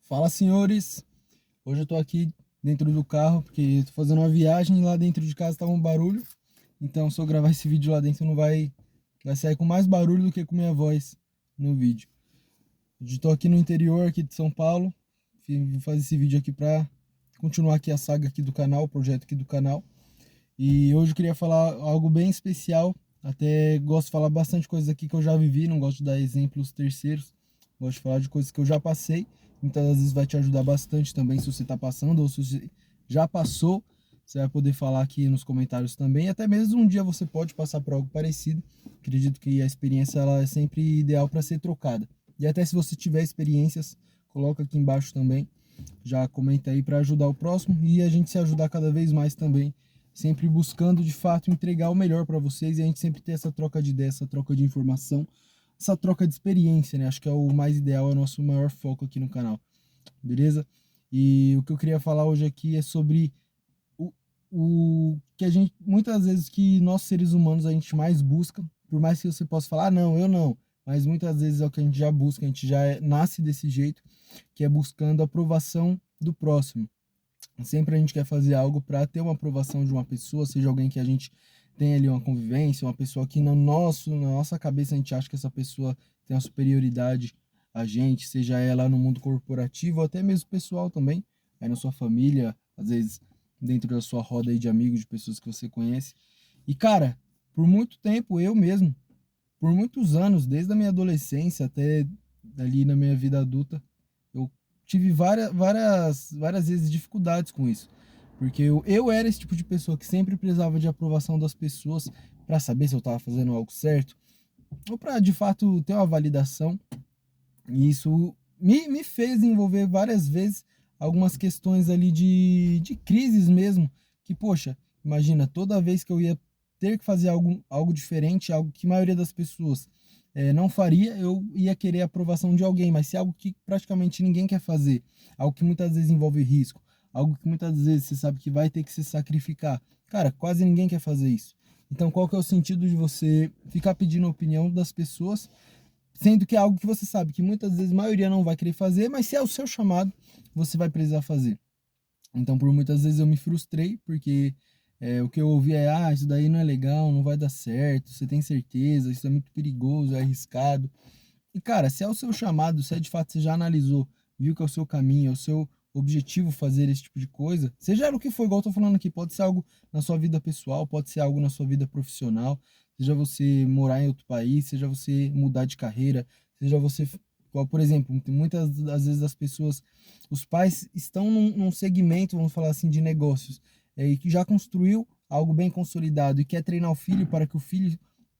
Fala, senhores. Hoje eu tô aqui dentro do carro porque eu tô fazendo uma viagem e lá dentro de casa tava um barulho. Então, se eu gravar esse vídeo lá dentro, não vai sair com mais barulho do que com minha voz no vídeo. Hoje tô aqui no interior aqui de São Paulo. Vim fazer esse vídeo aqui pra continuar aqui a saga aqui do canal, o projeto aqui do canal. E hoje eu queria falar algo bem especial. Até gosto de falar bastante coisas aqui que eu já vivi, não gosto de dar exemplos terceiros. Gosto de falar de coisas que eu já passei. Muitas das vezes vai te ajudar bastante também se você está passando ou se você já passou. Você vai poder falar aqui nos comentários também. Até mesmo um dia você pode passar por algo parecido. Acredito que a experiência ela é sempre ideal para ser trocada. E até se você tiver experiências, coloca aqui embaixo também. Já comenta aí para ajudar o próximo e a gente se ajudar cada vez mais também, sempre buscando de fato entregar o melhor para vocês e a gente sempre ter essa troca de ideia, essa troca de informação, essa troca de experiência, né? Acho que é o mais ideal, é o nosso maior foco aqui no canal, beleza? E o que eu queria falar hoje aqui é sobre o, o que a gente, muitas vezes que nós seres humanos a gente mais busca, por mais que você possa falar, ah, não, eu não, mas muitas vezes é o que a gente já busca, a gente já nasce desse jeito, que é buscando a aprovação do próximo. Sempre a gente quer fazer algo para ter uma aprovação de uma pessoa, seja alguém que a gente tem ali uma convivência, uma pessoa que na nossa cabeça a gente acha que essa pessoa tem uma superioridade a gente, seja ela no mundo corporativo ou até mesmo pessoal também, aí na sua família, às vezes dentro da sua roda aí de amigos, de pessoas que você conhece. E cara, por muito tempo eu mesmo, por muitos anos, desde a minha adolescência até ali na minha vida adulta, eu tive várias vezes dificuldades com isso. Porque eu era esse tipo de pessoa que sempre precisava de aprovação das pessoas para saber se eu estava fazendo algo certo, ou para de fato ter uma validação. E isso me fez envolver várias vezes algumas questões ali de crises mesmo. Que, poxa, imagina, toda vez que eu ia ter que fazer algo diferente, algo que a maioria das pessoas não faria, eu ia querer a aprovação de alguém, mas se é algo que praticamente ninguém quer fazer, algo que muitas vezes envolve risco, algo que muitas vezes você sabe que vai ter que se sacrificar, cara, quase ninguém quer fazer isso. Então, qual que é o sentido de você ficar pedindo a opinião das pessoas, sendo que é algo que você sabe que muitas vezes a maioria não vai querer fazer, mas se é o seu chamado, você vai precisar fazer. Então, por muitas vezes eu me frustrei, porque o que eu ouvi é, ah, isso daí não é legal, não vai dar certo, você tem certeza, isso é muito perigoso, é arriscado. E, cara, se é o seu chamado, se é de fato você já analisou, viu que é o seu caminho, é o seu objetivo fazer esse tipo de coisa, seja o que for, igual eu tô falando aqui, pode ser algo na sua vida pessoal, pode ser algo na sua vida profissional, seja você morar em outro país, seja você mudar de carreira, seja você, igual, por exemplo, muitas das vezes as pessoas, os pais estão num segmento, vamos falar assim, de negócios, e que já construiu algo bem consolidado e quer treinar o filho para que o filho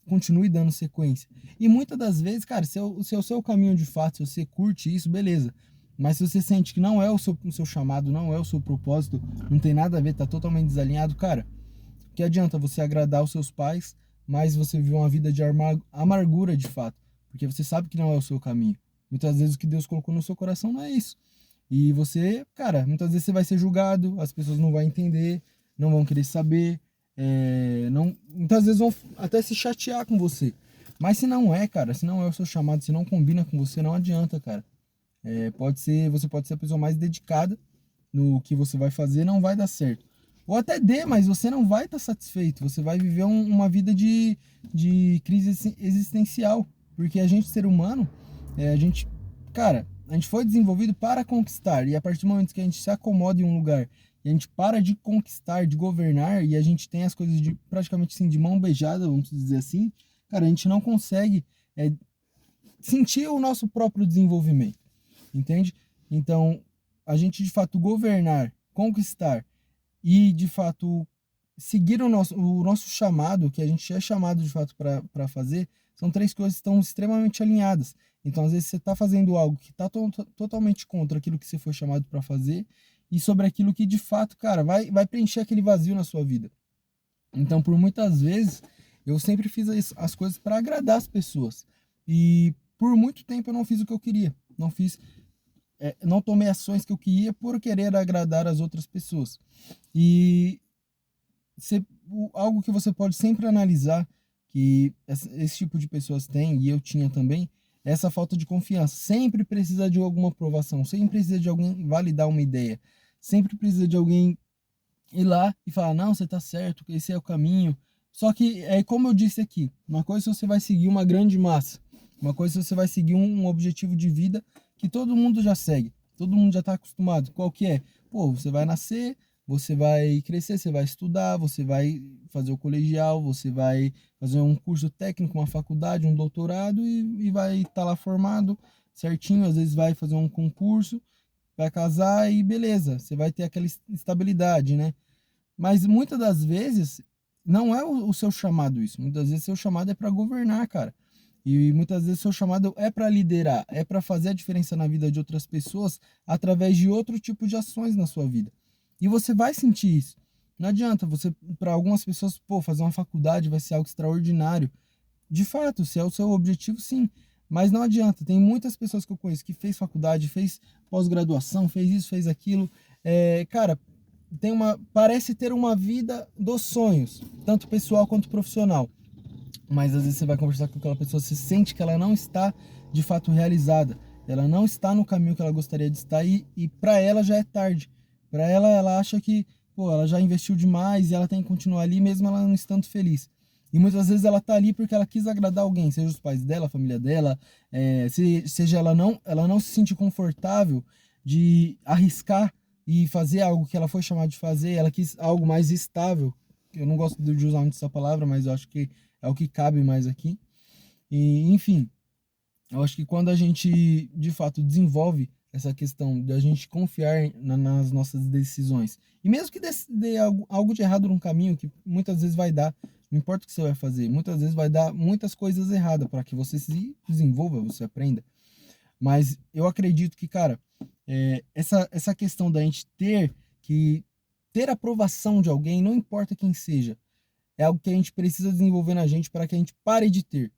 continue dando sequência. E muitas das vezes, cara, se é o seu caminho de fato, se você curte isso, beleza. Mas se você sente que não é o seu chamado, não é o seu propósito, não tem nada a ver, tá totalmente desalinhado, cara, que adianta você agradar os seus pais, mas você viver uma vida de amargura de fato, porque você sabe que não é o seu caminho. Muitas vezes o que Deus colocou no seu coração não é isso. E você, cara, muitas vezes você vai ser julgado, as pessoas não vão entender, não vão querer saber, não, muitas vezes vão até se chatear com você. Mas se não é, cara, se não é o seu chamado, se não combina com você, não adianta, cara. Pode ser, você pode ser a pessoa mais dedicada no que você vai fazer, não vai dar certo. Ou até dê, mas você não vai estar satisfeito. Você vai viver uma vida de crise existencial. Porque a gente, ser humano, a gente, cara, a gente foi desenvolvido para conquistar. E a partir do momento que a gente se acomoda em um lugar e a gente para de conquistar, de governar, e a gente tem as coisas de praticamente assim, de mão beijada, vamos dizer assim, cara, a gente não consegue sentir o nosso próprio desenvolvimento. Entende? Então, a gente de fato governar, conquistar e de fato seguir o nosso chamado, que a gente é chamado de fato para fazer, são três coisas que estão extremamente alinhadas. Então, às vezes, você está fazendo algo que está totalmente contra aquilo que você foi chamado para fazer e sobre aquilo que de fato, cara, vai preencher aquele vazio na sua vida. Então, por muitas vezes, eu sempre fiz as coisas para agradar as pessoas. E por muito tempo eu não fiz o que eu queria. Não tomei ações que eu queria por querer agradar as outras pessoas. E algo que você pode sempre analisar, que esse tipo de pessoas têm, e eu tinha também, essa falta de confiança. Sempre precisa de alguma aprovação, sempre precisa de alguém validar uma ideia, sempre precisa de alguém ir lá e falar, não, você tá certo, esse é o caminho. Só que, como eu disse aqui, uma coisa é você vai seguir uma grande massa, uma coisa é você vai seguir um objetivo de vida que todo mundo já segue, todo mundo já está acostumado. Qual que é? Pô, você vai nascer, você vai crescer, você vai estudar, você vai fazer o colegial, você vai fazer um curso técnico, uma faculdade, um doutorado e vai estar lá formado certinho, às vezes vai fazer um concurso, vai casar e beleza, você vai ter aquela estabilidade, né? Mas muitas das vezes não é o seu chamado isso. Muitas vezes seu chamado é para governar, cara. E muitas vezes seu chamado é para liderar, é para fazer a diferença na vida de outras pessoas através de outro tipo de ações na sua vida. E você vai sentir isso. Não adianta você, para algumas pessoas, pô, fazer uma faculdade vai ser algo extraordinário. De fato, se é o seu objetivo, sim. Mas não adianta. Tem muitas pessoas que eu conheço que fez faculdade, fez pós-graduação, fez isso, fez aquilo. Cara, parece ter uma vida dos sonhos, tanto pessoal quanto profissional. Mas às vezes você vai conversar com aquela pessoa, você sente que ela não está de fato realizada. Ela não está no caminho que ela gostaria de estar e para ela já é tarde. Para ela acha que, pô, ela já investiu demais e ela tem que continuar ali mesmo ela não estando feliz. E muitas vezes ela tá ali porque ela quis agradar alguém, seja os pais dela, a família dela, seja ela não se sente confortável de arriscar e fazer algo que ela foi chamada de fazer, ela quis algo mais estável. Eu não gosto de usar muito essa palavra, mas eu acho que é o que cabe mais aqui. E, enfim, eu acho que quando a gente de fato desenvolve essa questão de a gente confiar nas nossas decisões, e mesmo que dê algo de errado no caminho, que muitas vezes vai dar, não importa o que você vai fazer, muitas vezes vai dar muitas coisas erradas para que você se desenvolva, você aprenda. Mas eu acredito que, cara, essa questão da gente ter aprovação de alguém, não importa quem seja, é algo que a gente precisa desenvolver na gente para que a gente pare de ter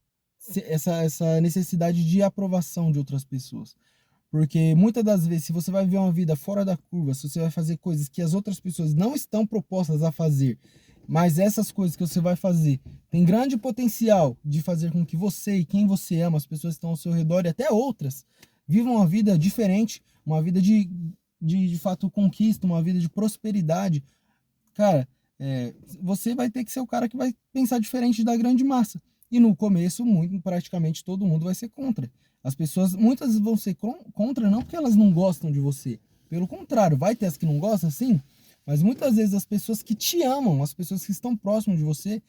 essa necessidade de aprovação de outras pessoas. Porque muitas das vezes, se você vai viver uma vida fora da curva, se você vai fazer coisas que as outras pessoas não estão propostas a fazer, mas essas coisas que você vai fazer tem grande potencial de fazer com que você e quem você ama, as pessoas que estão ao seu redor e até outras, vivam uma vida diferente, uma vida de fato conquista, uma vida de prosperidade. Cara, você vai ter que ser o cara que vai pensar diferente da grande massa. E no começo, praticamente todo mundo vai ser contra. As pessoas muitas vezes vão ser contra não porque elas não gostam de você. Pelo contrário, vai ter as que não gostam, sim. Mas muitas vezes as pessoas que te amam, as pessoas que estão próximas de você,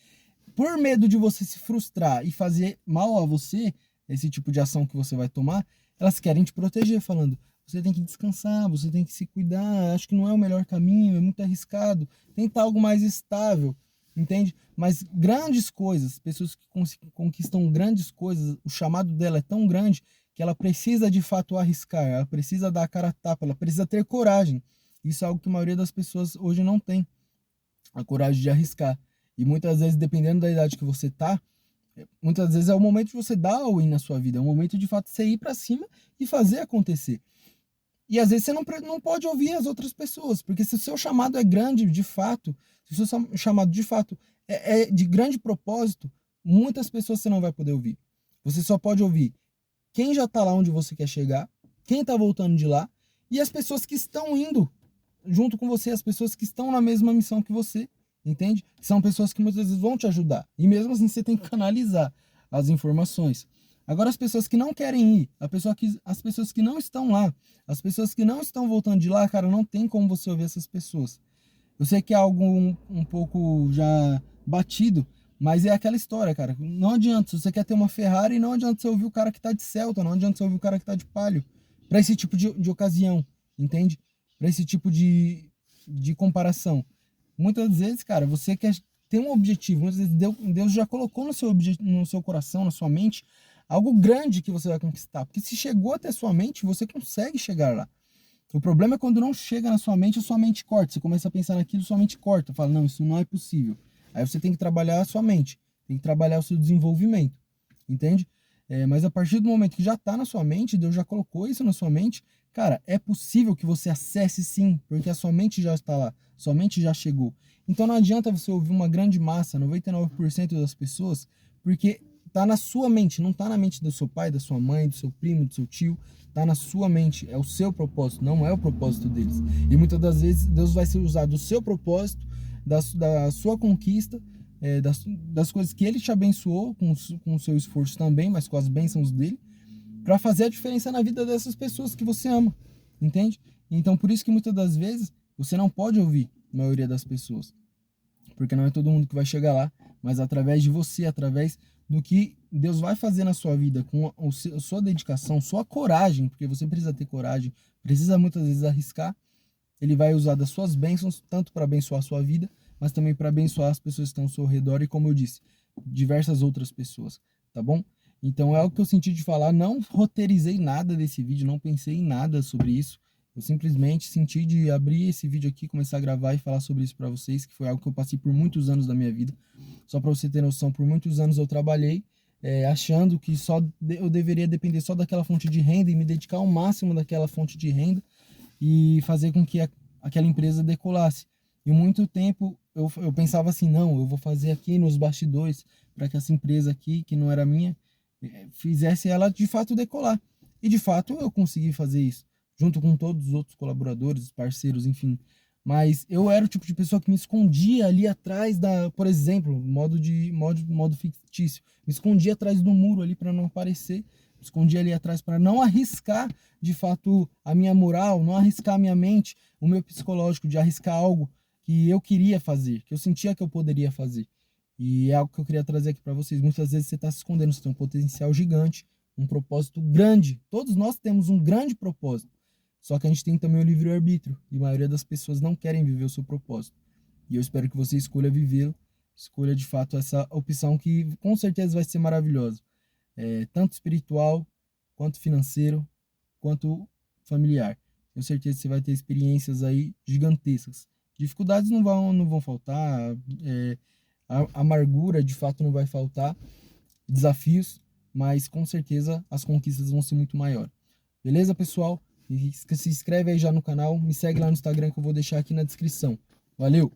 por medo de você se frustrar e fazer mal a você, esse tipo de ação que você vai tomar, elas querem te proteger, falando: você tem que descansar, você tem que se cuidar, acho que não é o melhor caminho, é muito arriscado, tenta algo mais estável, entende? Mas grandes coisas, pessoas que conquistam grandes coisas, o chamado dela é tão grande que ela precisa de fato arriscar, ela precisa dar a cara a tapa, ela precisa ter coragem. Isso é algo que a maioria das pessoas hoje não tem, a coragem de arriscar. E muitas vezes, dependendo da idade que você tá, muitas vezes é o momento de você dar all-in na sua vida, é o momento de fato você ir para cima e fazer acontecer. E às vezes você não pode ouvir as outras pessoas, porque se o seu chamado é grande de fato, se o seu chamado de fato é de grande propósito, muitas pessoas você não vai poder ouvir. Você só pode ouvir quem já está lá onde você quer chegar, quem está voltando de lá, e as pessoas que estão indo junto com você, as pessoas que estão na mesma missão que você, entende? São pessoas que muitas vezes vão te ajudar. E mesmo assim você tem que canalizar as informações. Agora as pessoas que não querem ir, as pessoas que não estão lá, as pessoas que não estão voltando de lá, cara, não tem como você ouvir essas pessoas. Eu sei que é algo um pouco já batido, mas é aquela história, cara. Não adianta, se você quer ter uma Ferrari, não adianta você ouvir o cara que tá de Celta, não adianta você ouvir o cara que tá de Palio, para esse tipo de ocasião, entende? Para esse tipo de comparação. Muitas vezes, cara, você quer ter um objetivo, muitas vezes Deus já colocou no seu coração, na sua mente, algo grande que você vai conquistar. Porque se chegou até sua mente, você consegue chegar lá. O problema é quando não chega na sua mente, a sua mente corta. Você começa a pensar naquilo, sua mente corta. Fala, não, isso não é possível. Aí você tem que trabalhar a sua mente. Tem que trabalhar o seu desenvolvimento. Entende? Mas a partir do momento que já está na sua mente, Deus já colocou isso na sua mente, cara, é possível que você acesse sim, porque a sua mente já está lá. Sua mente já chegou. Então não adianta você ouvir uma grande massa, 99% das pessoas, porque tá na sua mente, não tá na mente do seu pai, da sua mãe, do seu primo, do seu tio, tá na sua mente, é o seu propósito, não é o propósito deles. E muitas das vezes Deus vai se usar do seu propósito, da sua conquista, das coisas que Ele te abençoou com o seu esforço também, mas com as bênçãos dele, para fazer a diferença na vida dessas pessoas que você ama, entende? Então por isso que muitas das vezes você não pode ouvir a maioria das pessoas, porque não é todo mundo que vai chegar lá, mas através de você, através do que Deus vai fazer na sua vida, com a sua dedicação, sua coragem, porque você precisa ter coragem, precisa muitas vezes arriscar. Ele vai usar das suas bênçãos, tanto para abençoar a sua vida, mas também para abençoar as pessoas que estão ao seu redor e, como eu disse, diversas outras pessoas, tá bom? Então é o que eu senti de falar, não roteirizei nada desse vídeo, não pensei em nada sobre isso. Eu simplesmente senti de abrir esse vídeo aqui, começar a gravar e falar sobre isso para vocês, que foi algo que eu passei por muitos anos da minha vida. Só para você ter noção, por muitos anos eu trabalhei achando que eu deveria depender só daquela fonte de renda e me dedicar ao máximo daquela fonte de renda e fazer com que aquela empresa decolasse. E muito tempo eu pensava assim, não, eu vou fazer aqui nos bastidores para que essa empresa aqui, que não era minha, fizesse ela de fato decolar. E de fato eu consegui fazer isso, junto com todos os outros colaboradores, parceiros, enfim. Mas eu era o tipo de pessoa que me escondia ali atrás por exemplo, modo fictício, me escondia atrás do muro ali para não aparecer, me escondia ali atrás para não arriscar de fato a minha moral, não arriscar a minha mente, o meu psicológico, de arriscar algo que eu queria fazer, que eu sentia que eu poderia fazer. E é algo que eu queria trazer aqui para vocês. Muitas vezes você está se escondendo, você tem um potencial gigante, um propósito grande. Todos nós temos um grande propósito. Só que a gente tem também o livre-arbítrio. E a maioria das pessoas não querem viver o seu propósito. E eu espero que você escolha vivê-lo. Escolha de fato essa opção que com certeza vai ser maravilhosa. Tanto espiritual, quanto financeiro, quanto familiar. Tenho certeza que você vai ter experiências aí gigantescas. Dificuldades não vão faltar. A amargura de fato não vai faltar, desafios, mas com certeza as conquistas vão ser muito maiores. Beleza, pessoal? Se inscreve aí já no canal, me segue lá no Instagram que eu vou deixar aqui na descrição. Valeu!